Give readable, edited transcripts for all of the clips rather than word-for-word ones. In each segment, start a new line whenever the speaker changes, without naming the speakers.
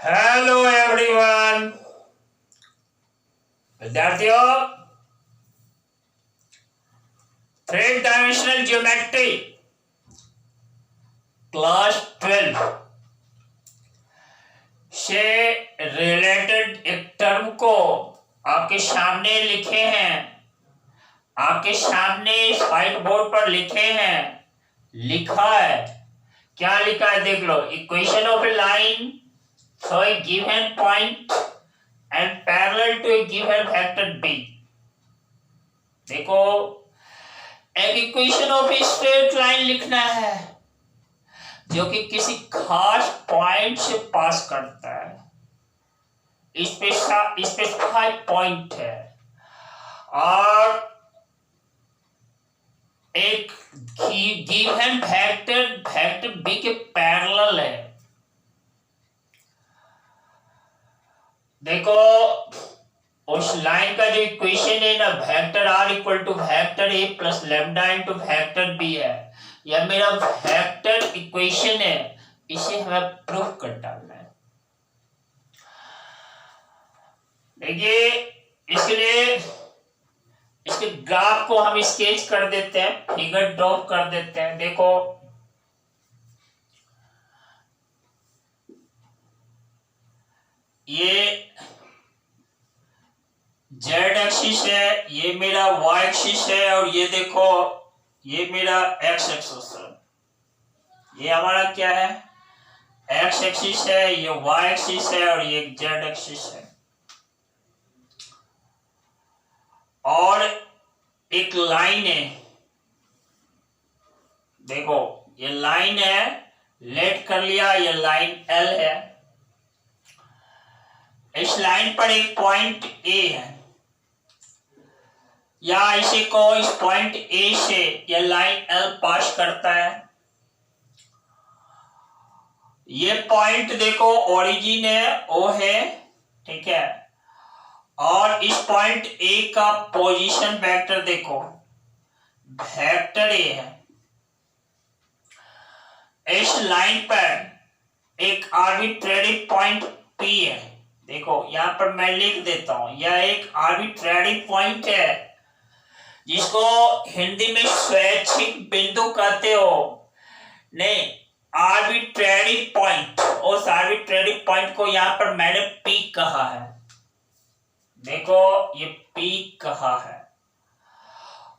Hello everyone. विद्यार्थियों, three dimensional geometry class 12 से related एक टर्म को आपके सामने लिखे हैं, आपके सामने इस व्हाइट बोर्ड पर लिखे हैं, लिखा है। क्या लिखा है देख लो। Equation of a line through a given point and parallel to a given vector b। देखो, एक इक्वेशन ऑफ स्ट्रेट लाइन लिखना है जो कि किसी खास पॉइंट से पास करता है। स्पेसिफाइड पॉइंट है और एक गिवन वेक्टर b के पैरेलल है। देखो, उस लाइन का जो इक्वेशन है ना, vector r equal to vector a plus lambda into vector b है। यह मेरा वेक्टर इक्वेशन है, इसे हमें प्रूफ कर डालना है। देखिए, इसके लिए इसके ग्राफ को हम स्केच कर देते हैं, फिगर ड्रॉ कर देते हैं। देखो, ये जेड एक्सिस है, ये मेरा वाई एक्सिस है और ये देखो ये मेरा एक्स एक्सिस है। ये हमारा क्या है? एक्स एक्सिस है, ये वाई एक्सिस है और ये जेड एक्सिस है। और एक लाइन है, देखो ये लाइन है, लेट कर लिया, ये लाइन एल है। इस लाइन पर एक पॉइंट ए है, या इसे को इस पॉइंट ए से यह लाइन एल पास करता है। ये पॉइंट देखो ओरिजिन है, ओ है, ठीक है। और इस पॉइंट ए का पोजीशन वेक्टर देखो, वेक्टर ए है। इस लाइन पर एक आर्बिट्रेरी पॉइंट पी है। देखो यहां पर मैं लिख देता हूं, यह एक आर्बिट्रेरी पॉइंट है जिसको हिंदी में स्वैच्छिक बिंदु कहते हो। नहीं, आर्बिट्रेरी पॉइंट, उस आर्बिट्रेरी पॉइंट को यहां पर मैंने पी कहा है। देखो ये पी कहा है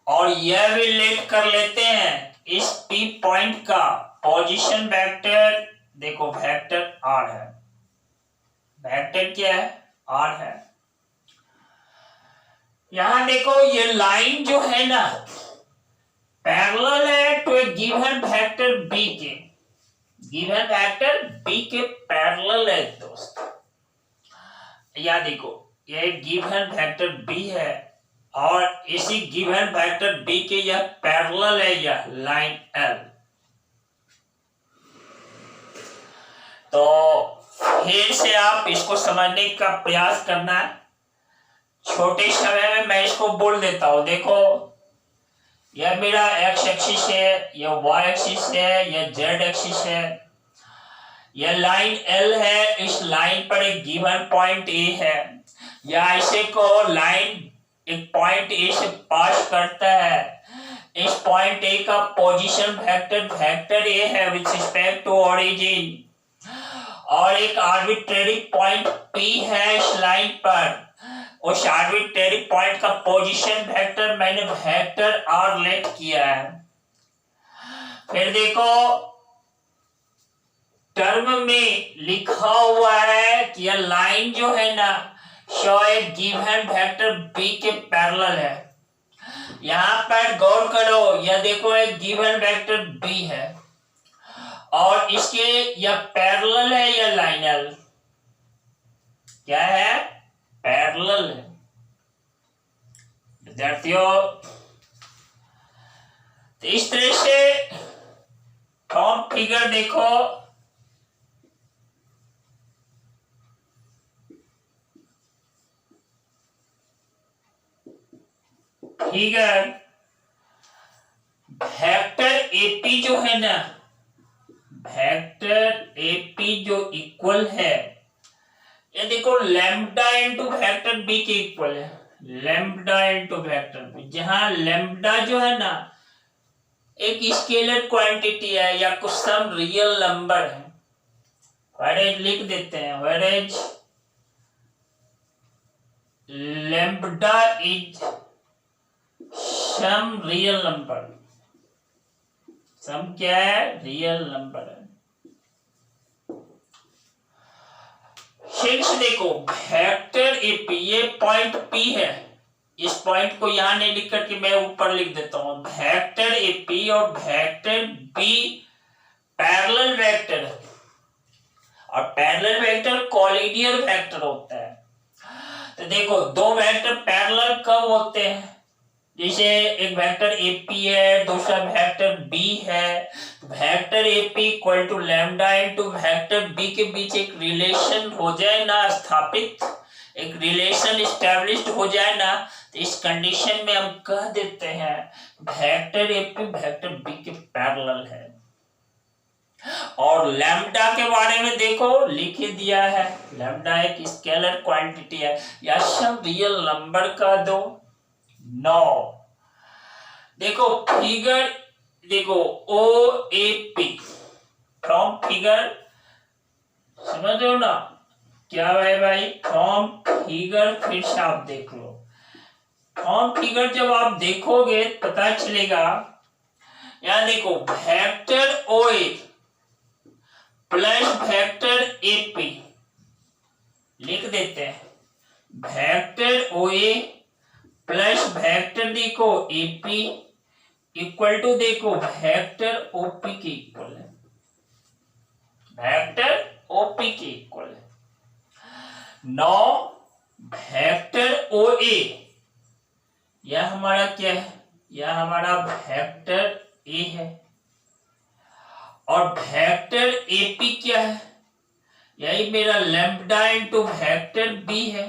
और यह भी लेट कर लेते हैं। इस पी पॉइंट का पोजीशन वेक्टर देखो, वेक्टर आर है। वेक्टर क्या है? आर है। यहां देखो ये लाइन जो है ना, पैरेलल है to a given vector B के। गिवन वेक्टर बी के पैरेलल है दोस्त। या देखो, ये गिवन वेक्टर बी है और इसी गिवन वेक्टर बी के यह पैरेलल है, यह लाइन एल। तो फिर से आप इसको समझने का प्रयास करना है। छोटे समय में मैं इसको बोल देता हूं। देखो, यह मेरा एक्स एक्सिस है, यह वाई एक्सिस है, यह जेड एक्सिस है, यह लाइन एल है। इस लाइन पर एक गिवन पॉइंट ए है, या इसे को लाइन एक पॉइंट ए से पास करता है। इस पॉइंट ए का पोजीशन वेक्टर वेक्टर ए है विद रिस्पेक्ट टू ओरिजिन, और एक आर्बिट्रेरी पॉइंट पी है इस लाइन पर। उस आर्बिट्रेरी पॉइंट का पोजीशन वेक्टर मैंने वेक्टर आर लेट किया है। फिर देखो, टर्म में लिखा हुआ है कि यह लाइन जो है ना, शो एक गिवन वेक्टर बी के पैरेलल है। यहां पर गौर करो, यह देखो एक गिवन वेक्टर बी है और इसके यह पैरेलल है, यह लाइन एल क्या है? पैरेलल है। विद्यार्थियों, तो इस तरह से फॉर्म फिगर देखो, फिगर वेक्टर एपी जो है ना, वेक्टर एपी जो इक्वल है ये देखो लैम्ब्डा इंटू वेक्टर बी के इक्वल है, लैम्ब्डा इंटू वेक्टर बी, जहां लैम्ब्डा जो है ना एक स्केलर क्वांटिटी है या कुछ सम रियल नंबर है, वेरेज लिख देते हैं, whereas lambda is some real number, some क्या है, रियल नंबर है। देखो वेक्टर एपी, ये पॉइंट पी है, इस पॉइंट को यहां नहीं लिख करके मैं ऊपर लिख देता हूं, वेक्टर एपी और वेक्टर बी पैरेलल वेक्टर है, और पैरेलल वेक्टर कोलिनियर वेक्टर होता है। तो देखो दो वेक्टर पैरेलल कब होते हैं, जैसे एक वेक्टर एपी है, दूसरा वेक्टर बी है, vector AP equal to lambda into vector B के बीच एक रिलेशन हो जाए ना स्थापित, एक रिलेशन एस्टैब्लिश्ड हो जाए ना, तो इस कंडीशन में हम कह देते हैं वेक्टर एपी वेक्टर बी के पैरेलल है। और लैम्डा के बारे में देखो लिख दिया है, लैम्डा एक स्केलर क्वांटिटी है या सम रियल नंबर का दो 9। देखो फिगर, देखो ओ ए पी फ्रॉम फिगर, समझ रहे हो ना क्या है भाई, फ्रॉम फिगर, फिर से आप देख लो, फ्रॉम फिगर जब आप देखोगे पता चलेगा, यहां देखो vector O A plus vector A P लिख देते हैं, vector O A plus vector देखो एपी इक्वल टू देखो वेक्टर ओपी के इक्वल है, वेक्टर ओपी के इक्वल है। 9 वेक्टर ओ ए, यह हमारा क्या है, यह हमारा वेक्टर ए है, और वेक्टर एपी क्या है, यही मेरा लैम्ब्डा इनटू वेक्टर बी है,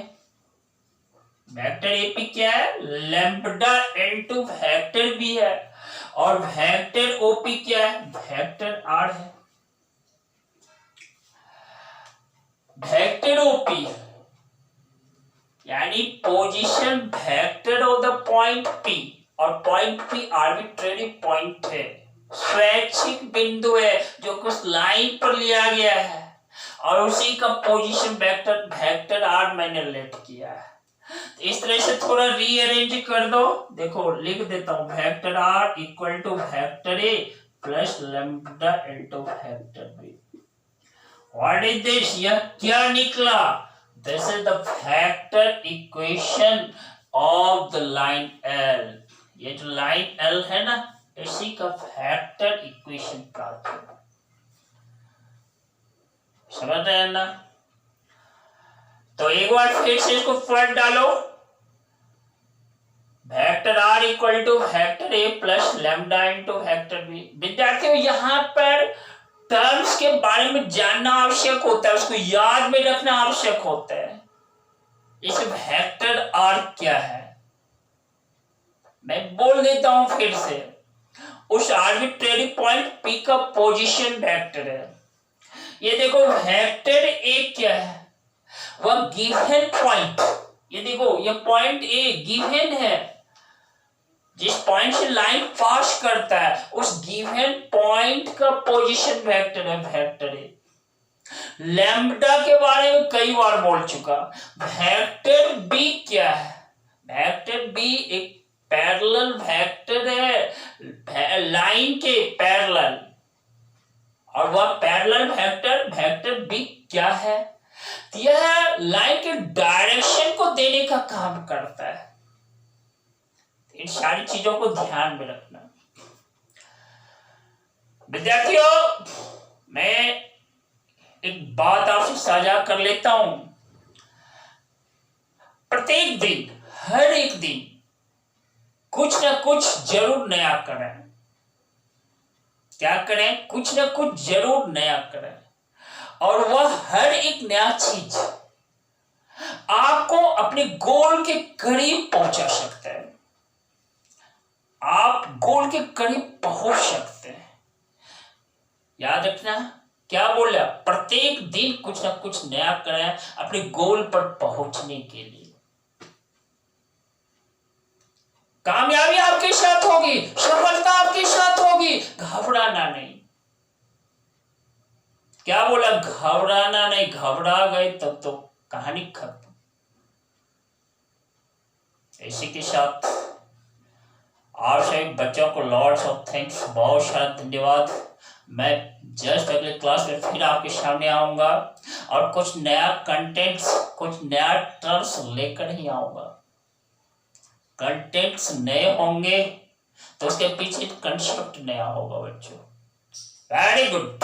वेक्टर एपी क्या है, लैम्ब्डा इनटू वेक्टर बी है, और वेक्टर ओपी क्या है, वेक्टर आर है। वेक्टर ओपी यानी position vector of the point P, और पॉइंट पी आर्बिट्रेरी पॉइंट है, स्वैच्छिक बिंदु है जो कुछ लाइन पर लिया गया है, और उसी का पोजीशन वेक्टर वेक्टर आर मैंने लेट किया है। इस तरह से थोड़ा रीअरेंज कर दो, देखो लिख देता हूं vector R equal to vector A plus lambda into vector B. What is this, यह क्या निकला, this is the vector equation of the line L, ये जो लाइन एल है ना इसी का वेक्टर इक्वेशन प्राप्त हुआ, समझ रहे हैं ना। तो एक बार फिर से इसको फट डालो, vector R equal to vector A plus lambda into vector B. विद्यार्थियों यहां पर टर्म्स के बारे में जानना आवश्यक होता है, उसको याद में रखना आवश्यक होता है। इस वेक्टर आर क्या है मैं बोल देता हूं फिर से, उस आर्बिट्रेरी पॉइंट पी का पोजीशन वेक्टर है। ये देखो वेक्टर ए क्या है, वह गिवन पॉइंट, ये देखो ये पॉइंट ए गिवन है, जिस पॉइंट से लाइन पास करता है उस गिवन पॉइंट का पोजीशन वेक्टर है वेक्टर ए। लैम्ब्डा के बारे में कई बार बोल चुका, वेक्टर बी क्या है, वेक्टर बी एक पैरेलल वेक्टर है लाइन के पैरेलल, और वह पैरेलल वेक्टर वेक्टर बी क्या है, यह लाइन के डायरेक्शन को देने का काम करता है। इन सारी चीजों को ध्यान में रखना। विद्यार्थियों मैं एक बात आपसे साझा कर लेता हूं, प्रत्येक दिन हर एक दिन कुछ ना कुछ जरूर नया करें। क्या करें, कुछ ना कुछ जरूर नया करें, और वह हर एक नया चीज आपको अपने गोल के करीब पहुंचा सकता है, आप गोल के करीब पहुंच सकते हैं। याद रखना क्या बोल रहा, प्रत्येक दिन कुछ ना कुछ नया करें अपने गोल पर पहुंचने के लिए। कामयाबी आपके साथ होगी, सफलता आपके साथ होगी, घबराना नहीं। क्या बोला, घबराना नहीं, घबरा गए तब तो कहानी खत्म। इसी के साथ आप सभी बच्चों को लॉर्ड्स ऑफ थैंक्स, बहुत सारा धन्यवाद। मैं जस्ट अगले क्लास में फिर आपके सामने आऊंगा और कुछ नया कंटेंट्स, कुछ नया टर्म्स लेकर ही आऊंगा। कंटेंट्स नए होंगे तो उसके पीछे कंसेप्ट नया होगा बच्चों। Very good.